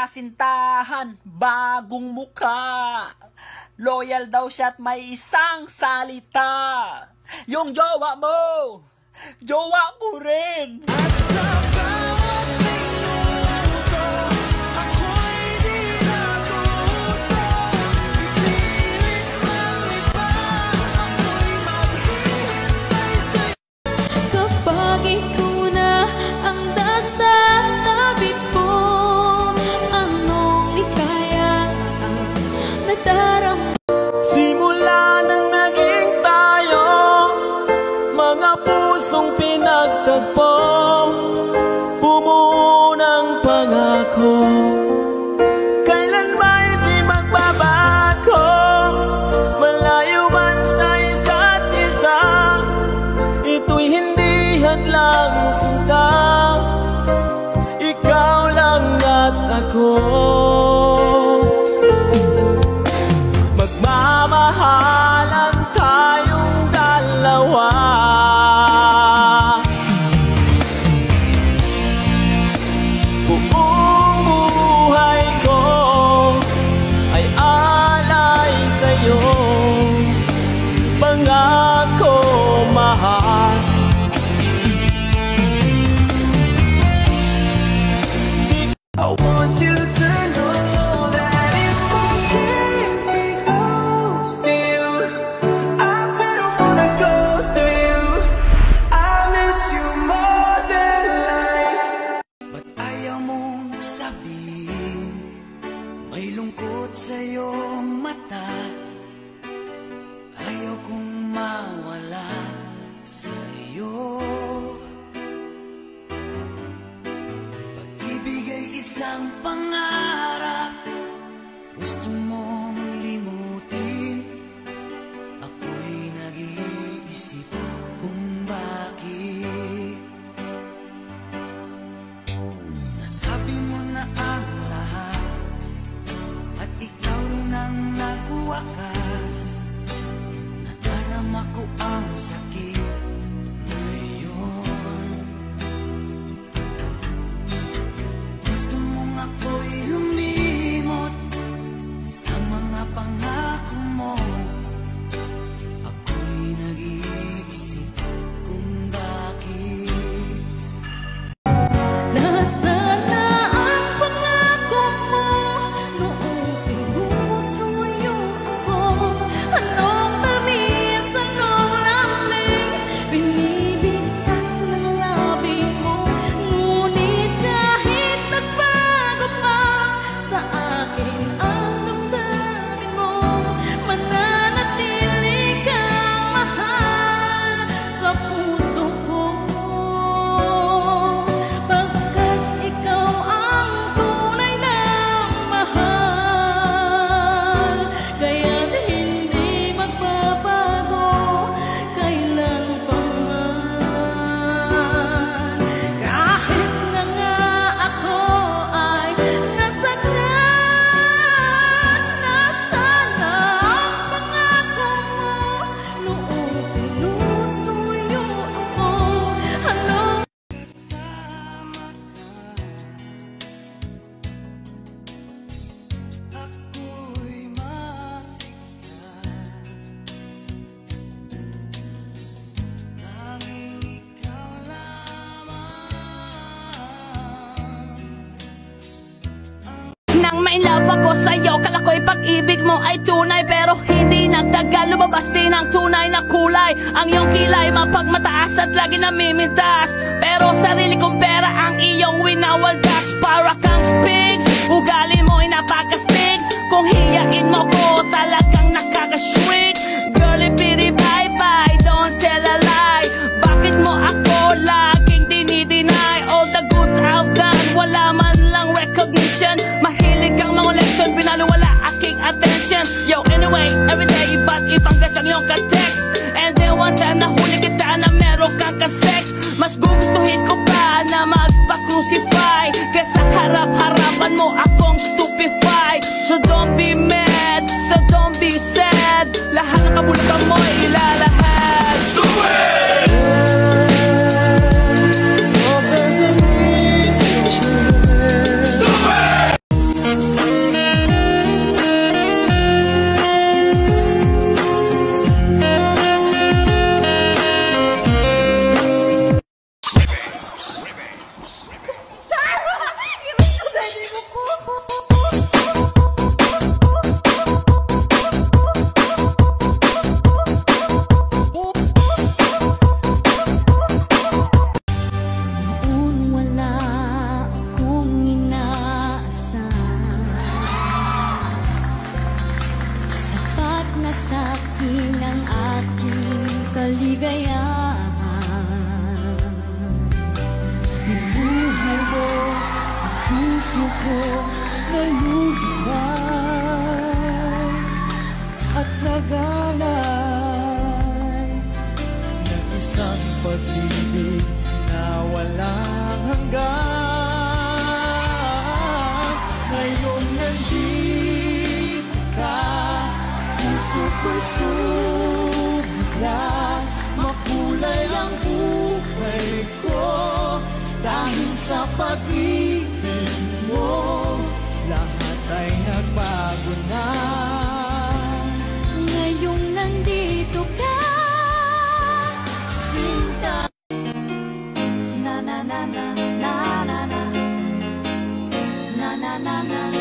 kasintahan, bagong mukha. Loyal daw siya at may isang salita. Yung jowa mo, jowa ko rin. At sa bawat minuto, ako'y di natuto. Ipilit ang iba, ako'y maghihintay sa'yo. Kapag ikaw na ang nasa tabi ko, anong likaya ang nadaramdaman? Simula nang naging tayo, mga pusong pinagtagpo, bumuo ng pangako, kailan ba'y di magbabago? Malayo man sa isa't isa, ito'y hindi hadlang sinta. Ikaw lang at ako, magmamahalan tayong dalawa. Buong buhay ko ay alay sa'yo, pangako mahal. I want you to know that if I can't be close to you, I'll settle for the ghost of you. I miss you more than life. Ba't ayaw mong sabihin, may lungkot sa iyong mata? Ayaw kong mawala sa iyo. Isang pangarap gusto mong limutin, ako'y nag-iisip kung bakit. Nasabi mo na ang lahat at ikaw nang nagwakas. Nadarama ko ang sakit ngayon. Ako'y lumimot sa mga pangako mo. Ako'y nag-iisip kung bakit. Nasaan na ang pangako mo noong sinusuyo ako? Anong tamis, anong lamig binibigkas ng labi mo? Ngunit kahit nagbago pa sa akin ang damdamin mo, mananatili kang mahal sa puso ko. Pagkat ikaw ang tunay na mahal, kaya't hindi magbabago kailan pa man. Kahit na nga ako ay nasagdan, nasaan na ang pangako mo noong sinusuyo ako? Anong Sama ka, ako'y masigla. Tanging ikaw lamang. Nang may love ako sa'yo, kala ko'y pag-ibig mo ay tunay, pero hindi nagtagal, lumabas din ang tunay na kulay. Ang iyong kilay mapagmataas at lagi namimintas, pero sarili kong pera ang iyong winawaldas. Para kang spigs, ugali mo'y napaka-stigs. Kung hiyain mo ko, talagang nakaka-shrink. Girlie, pity, bye-bye, don't tell a lie. Bakit mo ako laging dinideny? All the goods I've done, wala man lang recognition. Mahilig kang mga leksyon, pinaluwala aking attention. Yo, anyway, everyday, iba't ibang gas ang iyong ka-text. And then one time, nahuli kita na meron kang ka-sex. Mas gugustuhin ko pa na magpa-crucify kesa harap-harapan mo akong stupefy. So don't be mad, so don't be sad. Lahat ng kabulutan mo ilalahad. kaligayahan. Yung buhay mo, ang puso ko na lumibay at nagalay ng isang pag-ibig na walang hanggan. Ngayong nandito ka, puso ko'y sumigla, makulay ang buhay ko dahil sa pag-ibig mo. Lahat ay nagbago na. Ngayong nandito ka, sinta. Na na na na na na na na na na na.